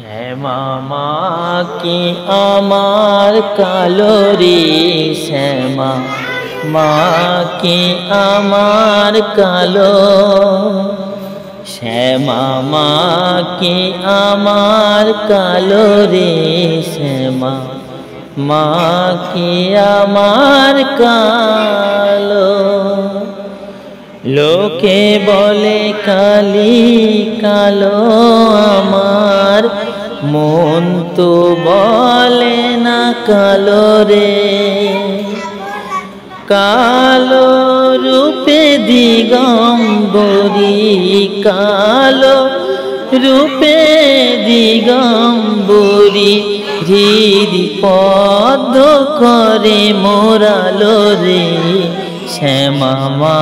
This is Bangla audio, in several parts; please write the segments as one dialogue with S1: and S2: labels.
S1: শ্যামা মা কি আমার কালো রে, শ্যামা মা কি আমার কালো, শ্যামা মা কি আমার কালো রে, শ্যামা মা কি আমার কালো। লোকে বলে কালি কালো আমার, মন তো বলে না কালো রে। কালো রূপে দিগম্বরী, কালো রূপে দিগম্বরী, হৃদি পদ্ম করে মোরালো রে। শ্যামা মা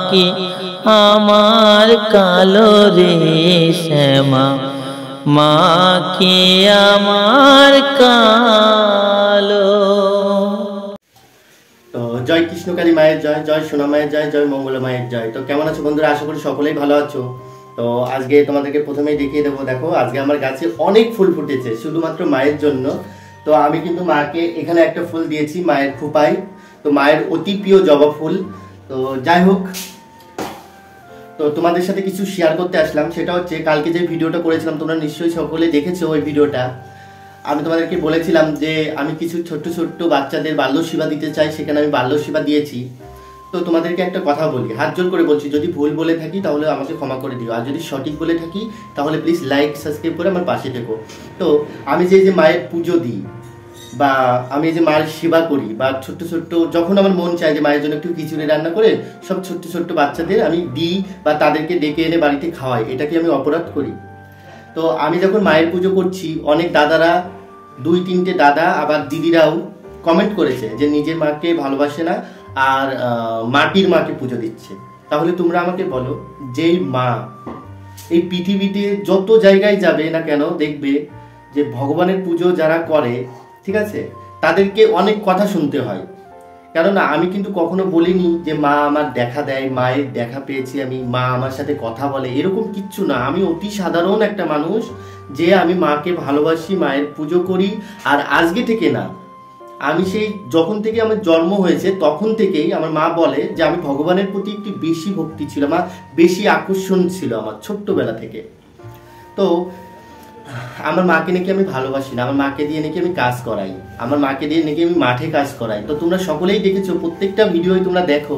S1: কি আমার কালো রে, শ্যামা মা কি আমার কালো।
S2: তো জয় কৃষ্ণকালী মায়ের জয়, জয় সোনা মায়ের জয়, জয় মঙ্গলা মায়ের জয়। তো কেমন আছো বন্ধুরা? আশা করি সকলেই ভালো আছো। তো আজকে তোমাদেরকে প্রথমেই দেখিয়ে দেবো, দেখো আজকে আমার গাছে অনেক ফুল ফুটেছে শুধুমাত্র মায়ের জন্য। তো আমি কিন্তু মাকে এখানে একটা ফুল দিয়েছি মায়ের খোপায়, তো মায়ের অতি প্রিয় জবা ফুল। তো যাই হোক, তো তোমাদের সাথে কিছু শেয়ার করতে আসলাম। সেটা হচ্ছে কালকে যে ভিডিওটা করেছিলাম, তোমরা নিশ্চয়ই সকলে দেখেছো ওই ভিডিওটা। আমি তোমাদেরকে বলেছিলাম যে আমি কিছু ছোট্ট ছোট্ট বাচ্চাদের বাল্য সেবা দিতে চাই, সেখানে আমি বাল্য সেবা দিয়েছি। তো তোমাদেরকে একটা কথা বলি, হাত জোর করে বলছি, যদি ভুল বলে থাকি তাহলে আমাকে ক্ষমা করে দিও, আর যদি সঠিক বলে থাকি তাহলে প্লিজ লাইক সাবস্ক্রাইব করে আমার পাশে থেকো। তো আমি যে মায়ের পুজো দিই, বা আমি যে মায়ের সেবা করি, বা ছোট্ট ছোট্ট যখন আমার মন চায় যে মায়ের জন্য একটু খিচুড়ি রান্না করে সব ছোট্ট ছোট্ট বাচ্চাদের আমি দিই, বা তাদেরকে ডেকে এনে বাড়িতে খাওয়াই, এটা কি আমি অপরাধ করি? তো আমি যখন মায়ের পুজো করছি, অনেক দাদারা, 2-3টে দাদা আবার দিদিরাও কমেন্ট করেছে যে নিজের মাকে ভালোবাসে না আর মাটির মাকে পুজো দিচ্ছে। তাহলে তোমরা আমাকে বলো, যেই মা এই পৃথিবীতে যত জায়গায় যাবে না কেন, দেখবে যে ভগবানের পুজো যারা করে, ঠিক আছে, তাদেরকে অনেক কথা শুনতে হয়। কেননা আমি কিন্তু কখনো বলিনি যে মা আমার দেখা দেয়, মায়ের দেখা পেয়েছি আমি, মা আমার সাথে কথা বলে, এরকম কিচ্ছু না। আমি অতি সাধারণ একটা মানুষ, যে আমি মাকে ভালোবাসি, মায়ের পুজো করি। আর আজকে থেকে না, আমি সেই যখন থেকে আমার জন্ম হয়েছে তখন থেকেই আমার মা বলে যে আমি ভগবানের প্রতি একটু বেশি ভক্তি ছিল, আমার বেশি আকর্ষণ ছিল আমার ছোট্টবেলা থেকে। তো আমার মাকে নাকি আমি ভালোবাসি না, আমার মাকে দিয়ে নাকি আমি কাজ করাই, আমার মাকে দিয়ে নাকি আমি মাঠে কাজ করাই। তো তোমরা সকলেই দেখেছো, প্রত্যেকটা ভিডিওই তোমরা দেখো,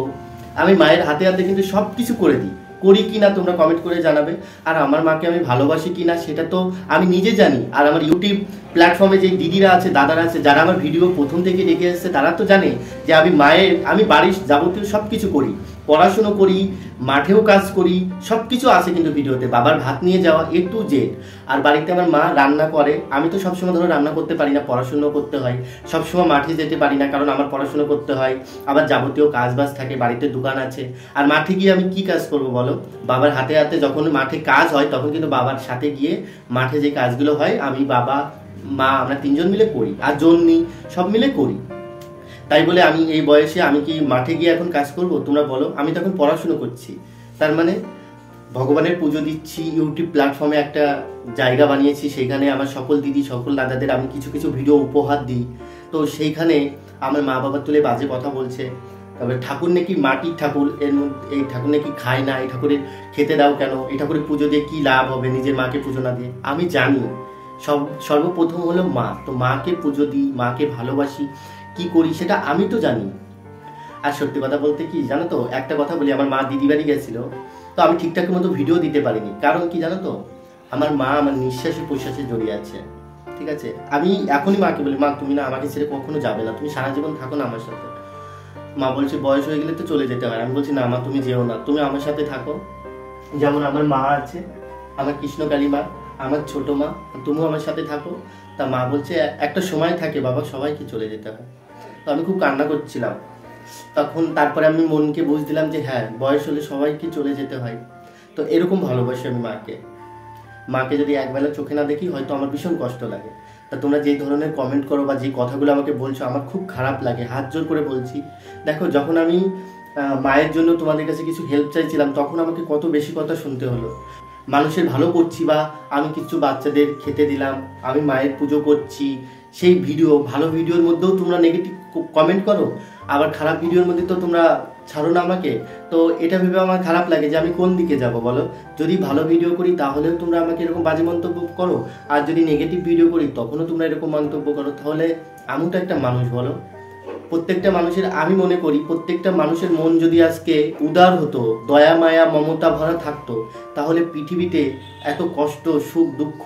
S2: আমি মায়ের হাতে হাতে কিন্তু সব কিছু করে দিই। করি কি না তোমরা কমেন্ট করে জানাবে। আর আমার মাকে আমি ভালোবাসি কি না সেটা তো আমি নিজে জানি, আর আমার ইউটিউব প্ল্যাটফর্মে যে দিদিরা আছে, দাদারা আছে, যারা আমার ভিডিও প্রথম থেকে দেখে এসেছে, তারা তো জানে যে আমি বাড়ির যাবতীয় সব কিছু করি, পড়াশুনো করি, মাঠেও কাজ করি, সব কিছু আছে কিন্তু ভিডিওতে। বাবার ভাত নিয়ে যাওয়া A to Z। আর বাড়িতে আমার মা রান্না করে, আমি তো সবসময় ধরো রান্না করতে পারি না, পড়াশুনো করতে হয়, সবসময় মাঠে যেতে পারি না, কারণ আমার পড়াশুনো করতে হয়, আবার যাবতীয় কাজ বাজ থাকে, বাড়িতে দোকান আছে। আর মাঠে গিয়ে আমি কি কাজ করব বলো? বাবার হাতে হাতে যখন মাঠে কাজ হয়, তখন কিন্তু বাবার সাথে গিয়ে মাঠে যে কাজগুলো হয়, আমি, বাবা, মা, আমরা 3জন মিলে করি, আর জন্যি সব মিলে করি। তাই বলে আমি এই বয়সে আমি কি মাঠে গিয়ে এখন কাজ করব? তোমরা বলো। আমি তখন পড়াশুনো করছি, তার মানে ভগবানের পুজো দিচ্ছি, ইউটিউব প্ল্যাটফর্মে একটা জায়গা বানিয়েছি, সেখানে আমার সকল দিদি সকল দাদাদের আমি কিছু কিছু ভিডিও উপহার দিই। তো সেইখানে আমার মা বাবা তুলে বাজে কথা বলছে, তবে ঠাকুর নাকি মাটির ঠাকুর, এর মধ্যে এই ঠাকুর নাকি খায় না, এই ঠাকুরের খেতে দাও কেন, এই ঠাকুরের পুজো দিয়ে কি লাভ হবে নিজের মাকে পুজো না দিয়ে? আমি জানি সর্বপ্রথম হলো মা, তো মাকে পুজো দিই, মাকে ভালোবাসি, কি করি সেটা আমি তো জানি। আর সত্যি কথা বলতে কি জানো তো, একটা কথা বলি, আমার মা দিদি বাড়ি গেছিল, তো আমি ঠিকঠাক মতো ভিডিও দিতে পারিনি। কারণ কি জানো তো, আমার মা আমার নিঃশ্বাসে প্রশ্বাসে জড়িয়ে আছে, ঠিক আছে। আমি এখনই মাকে বলি, মা তুমি না আমাকে ছেড়ে কখনো যাবে না, তুমি সারা জীবন থাকো না আমার সাথে। মা বলছে বয়স হয়ে গেলে তো চলে যেতে হয়। আমি বলছি না মা, তুমি যেও না, তুমি আমার সাথে থাকো। যেমন আমার মা আছে, আমার কৃষ্ণকালী মা, আমার ছোট মা, তুমিও আমার সাথে থাকো। তা মা বলছে একটা সময় থাকে বাবা, সবাইকে চলে যেতে হয়। তো আমি খুব কান্না করছিলাম তখন। তারপরে আমি মনকে বুঝ দিলাম যে হ্যাঁ, বয়স হলে সবাইকে চলে যেতে হয়। তো এরকম ভালোবাসি আমি মাকে। মাকে যদি একবেলা চোখে না দেখি, হয়তো আমার ভীষণ কষ্ট লাগে। তা তোমরা যে ধরনের কমেন্ট করো বা যে কথাগুলো আমাকে বলছো, আমার খুব খারাপ লাগে, হাত জোর করে বলছি। দেখো, যখন আমি মায়ের জন্য তোমাদের কাছে কিছু হেল্প চাইছিলাম, তখন আমাকে কত বেশি কথা শুনতে হলো। মানুষের ভালো করছি বা আমি কিছু বাচ্চাদের খেতে দিলাম, আমি মায়ের পুজো করছি, সেই ভিডিও, ভালো ভিডিওর মধ্যেও তোমরা নেগেটিভ কমেন্ট করো, আবার খারাপ ভিডিওর মধ্যে তো তোমরা ছাড়ো না আমাকে। তো এটা ভেবে আমার খারাপ লাগে যে আমি কোন দিকে যাব বলো। যদি ভালো ভিডিও করি তাহলেও তোমরা আমাকে এরকম বাজে মন্তব্য করো, আর যদি নেগেটিভ ভিডিও করি তখনও তোমরা এরকম মন্তব্য করো, তাহলে আমি তো একটা মানুষ বলো। প্রত্যেকটা মানুষের, আমি মনে করি প্রত্যেকটা মানুষের মন যদি আজকে উদার হতো, দয়া মায়া মমতা ভরা থাকতো, তাহলে পৃথিবীতে এত কষ্ট সুখ দুঃখ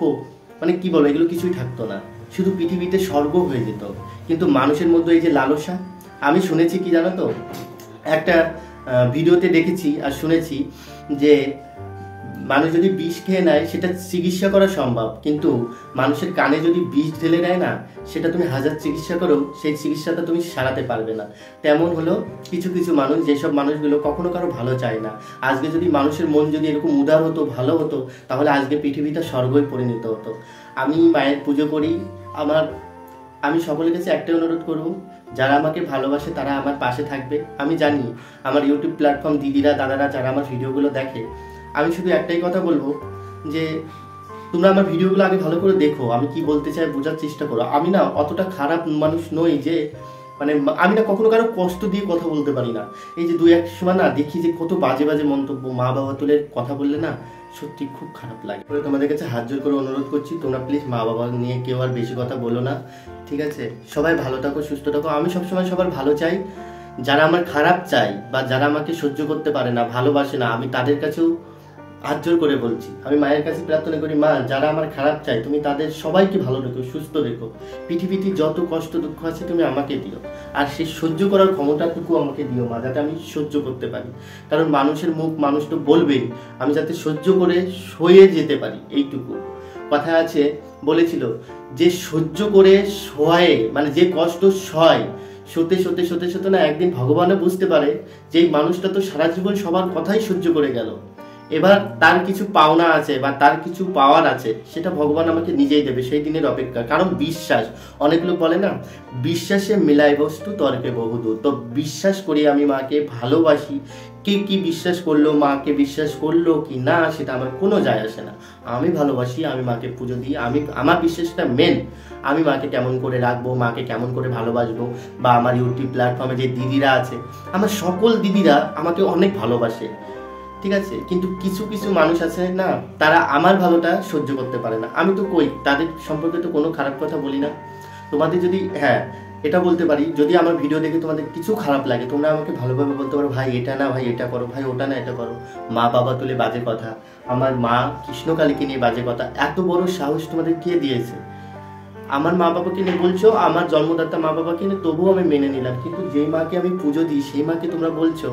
S2: মানে কি বলো এগুলো কিছুই থাকতো না, শুধু পৃথিবীতে স্বর্গ হয়ে যেত। কিন্তু মানুষের মধ্যে এই যে লালসা, আমি শুনেছি কি জানো তো, একটা ভিডিওতে দেখেছি আর শুনেছি যে মানুষ যদি বিষ খেয়ে নেয় সেটা চিকিৎসা করা সম্ভব, কিন্তু মানুষের কানে যদি বিষ ঢেলে নেয় না, সেটা তুমি হাজার চিকিৎসা করো সেই চিকিৎসাটা তুমি সারাতে পারবে না। তেমন হলো কিছু কিছু মানুষ, যেসব মানুষগুলো কখনো কারো ভালো চায় না। আজকে যদি মানুষের মন যদি এরকম উদার হতো, ভালো হতো, তাহলে আজকে পৃথিবীটা স্বর্গই পরিণত হতো। আমি মায়ের পুজো করি, আমি সকলের কাছে একটাই অনুরোধ করব, যারা আমাকে ভালোবাসে তারা আমার পাশে থাকবে। আমি জানি আমার ইউটিউব প্ল্যাটফর্ম দিদিরা দাদারা যারা আমার ভিডিওগুলো দেখে, আমি শুধু একটাই কথা বলবো যে তোমরা আমার ভিডিওগুলো আগে ভালো করে দেখো, আমি কি বলতে চাই বোঝার চেষ্টা করো। আমি না অতটা খারাপ মানুষ নই যে মানে আমি না কখনো কারো কষ্ট দিয়ে কথা বলতে পারি না। এই যে দুই এক সময় না দেখি যে কত বাজে বাজে মন্তব্য মা বাবা তুলে কথা বললে না সত্যি খুব খারাপ লাগে। তোমাদের কাছে হাত জোর করে অনুরোধ করছি, তোমরা প্লিজ মা বাবা নিয়ে কেউ আর বেশি কথা বলো না, ঠিক আছে? সবাই ভালো থাকো, সুস্থ থাকো। আমি সবসময় সবার ভালো চাই। যারা আমার খারাপ চাই বা যারা আমাকে সহ্য করতে পারে না, ভালোবাসে না, আমি তাদের কাছেও হাত জোর করে বলছি, আমি মায়ের কাছে প্রার্থনা করি, মা যারা আমার খারাপ চাই তুমি তাদের সবাইকে ভালো রেখো, সুস্থ রেখো। পৃথিবীতে যত কষ্ট দুঃখ আছে তুমি আমাকে দিও, আর সেই সহ্য করার ক্ষমতাটুকু আমাকে দিও মা, যাতে আমি সহ্য করতে পারি। কারণ মানুষের মুখ মানুষ তো বলবেই, আমি যাতে সহ্য করে সয়ে যেতে পারি, এইটুকু। কথা আছে, বলেছিল যে সহ্য করে সয়ে মানে যে কষ্ট সয়, সতে সতে সতে সতে না একদিন ভগবানও বুঝতে পারে যে এই মানুষটা তো সারা জীবন সবার কথাই সহ্য করে গেল, এবার তার কিছু পাওনা আছে বা তার কিছু পাওয়ার আছে, সেটা ভগবান আমাকে নিজেই দেবে, সেই দিনের অপেক্ষা। কারণ বিশ্বাস, অনেক লোক বলে না বিশ্বাসে মিলাই বস্তু তর্কে বহুদূর। তো বিশ্বাস করি আমি মাকে, ভালোবাসি। কে কি বিশ্বাস করলো, মাকে বিশ্বাস করলো কি না সেটা আমার কোনো যায় আসে না। আমি ভালোবাসি, আমি মাকে পুজো দিই, আমার বিশ্বাসটা মেন। আমি মাকে কেমন করে রাখবো, মাকে কেমন করে ভালোবাসবো, বা আমার ইউটিউব প্ল্যাটফর্মে যে দিদিরা আছে, আমার সকল দিদিরা আমাকে অনেক ভালোবাসে, ঠিক আছে? কিন্তু কিছু কিছু মানুষ আছে না, তারা আমার ভালোটা সহ্য করতে পারে না। আমি তো কই তাদের সম্পর্কে তো কোনো খারাপ কথা বলি না। তোমাদের যদি, হ্যাঁ এটা বলতে পারি, যদি আমার ভিডিও দেখে তোমাদের কিছু খারাপ লাগে, তোমরা আমাকে ভালোভাবে বলতে পারো, ভাই এটা না, ভাই এটা করো, ভাই ওটা না এটা করো। মা বাবা তুলে বাজে কথা, আমার মা কৃষ্ণকালীকে নিয়ে বাজে কথা, এত বড় সাহস তোমাদের কে দিয়েছে? আমার মা বাবাকে নিয়ে বলছো, আমার জন্মদাতা মা বাবাকে নিয়ে, তবুও আমি মেনে নিলাম। কিন্তু যেই মাকে আমি পুজো দিই সেই মাকে তোমরা বলছো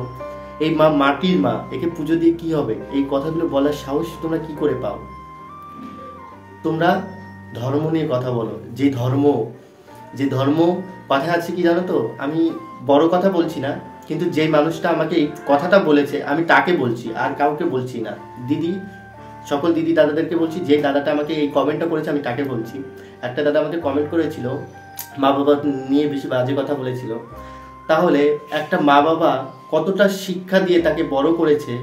S2: এই মা মাটির মা, একে পুজো দিয়ে কি হবে? এই কথাগুলো বলার সাহস তোমরা কি করে পাও? তোমরা ধর্ম নিয়ে কথা বলো, যে ধর্ম কথা আছে কি জানো তো, আমি বড় কথা বলছি না, কিন্তু যে মানুষটা আমাকে এই কথাটা বলেছে আমি তাকে বলছি, আর কাউকে বলছি না। দিদি, সকল দিদি দাদাদেরকে বলছি, যে দাদাটা আমাকে এই কমেন্টটা করেছে আমি তাকে বলছি। একটা দাদা আমাকে কমেন্ট করেছিল, মা বাবা নিয়ে বেশি বাজে কথা বলেছিল। তাহলে একটা মা বাবা কতটা শিক্ষা দিয়ে তাকে বড় করেছে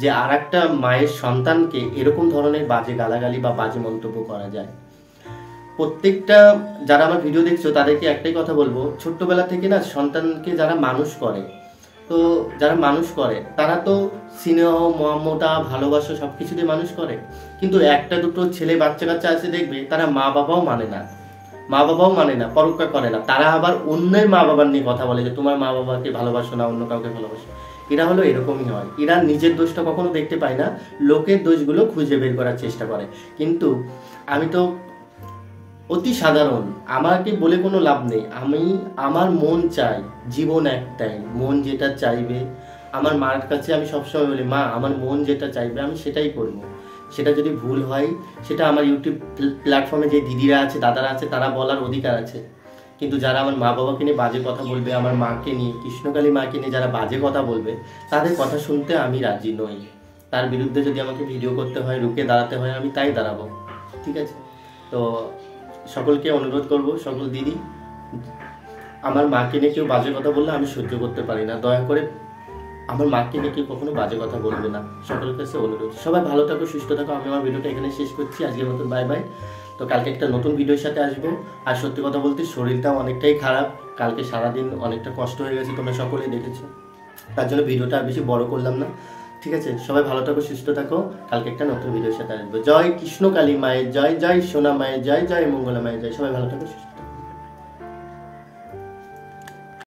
S2: যে আর একটা মায়ের সন্তানকে এরকম ধরনের বাজে গালাগালি বা বাজে মন্তব্য করা যায়। প্রত্যেকটা যারা আমার ভিডিও দেখছো তাদেরকে একটাই কথা বলবো, ছোট্টবেলা থেকে না সন্তানকে যারা মানুষ করে, তো যারা মানুষ করে তারা তো স্নেহ মমতা ভালোবাসা সব কিছু দিয়ে মানুষ করে। কিন্তু একটা দুটো ছেলে বাচ্চা কাচ্চা আছে দেখবে, তারা মা বাবাও মানে না, পরোক্ষা করে না, তারা আবার অন্যের মা বাবার নিয়ে কথা বলে যে তোমার মা বাবাকে ভালোবাসো না, অন্য কাউকে ভালোবাসো। এরা হলো এরকমই হয়, এরা নিজের দোষটা কখনো দেখতে পায় না, লোকের দোষগুলো খুঁজে বের করার চেষ্টা করে। কিন্তু আমি তো অতি সাধারণ, আমাকে বলে কোনো লাভ নেই। আমার মন চাই, জীবন একটাই, মন যেটা চাইবে। আমার মার কাছে আমি সবসময় বলি, মা আমার মন যেটা চাইবে আমি সেটাই করবো। সেটা যদি ভুল হয়, সেটা আমার ইউটিউব প্ল্যাটফর্মে যে দিদিরা আছে দাদারা আছে তারা বলার অধিকার আছে। কিন্তু যারা আমার মা বাবাকে নিয়ে বাজে কথা বলবে, আমার মাকে নিয়ে, কৃষ্ণকালী মাকে নিয়ে যারা বাজে কথা বলবে, তাদের কথা শুনতে আমি রাজি নই। তার বিরুদ্ধে যদি আমাকে ভিডিও করতে হয়, রুখে দাঁড়াতে হয়, আমি তাই দাঁড়াবো, ঠিক আছে? তো সকলকে অনুরোধ করব, সকল দিদি, আমার মাকে নিয়ে কেউ বাজে কথা বললে আমি সহ্য করতে পারি না, দয়া করে আমার মাকে নিয়ে কেউ কখনো বাজে কথা বলবে না, সকলের কাছে অনুরোধ। সবাই ভালো থাকো, সুস্থ থাকো। আমি আমার ভিডিওটা এখানে শেষ করছি, আজকের মতন বাই বাই। তো কালকে একটা নতুন ভিডিওর সাথে আসবো। আর সত্যি কথা বলতে শরীরটা অনেকটাই খারাপ, কালকে সারাদিন অনেকটা কষ্ট হয়ে গেছে, তোমরা সকলেই দেখেছো, তার জন্য ভিডিওটা আর বেশি বড় করলাম না। ঠিক আছে, সবাই ভালো থাকো, সুস্থ থাকো। কালকে একটা নতুন ভিডিওর সাথে আসবো। জয় কৃষ্ণকালী মায়ের জয়, জয় সোনা মায়ের জয়, জয় মঙ্গলা মায়ের জয়। সবাই ভালো থাকো, সুস্থ।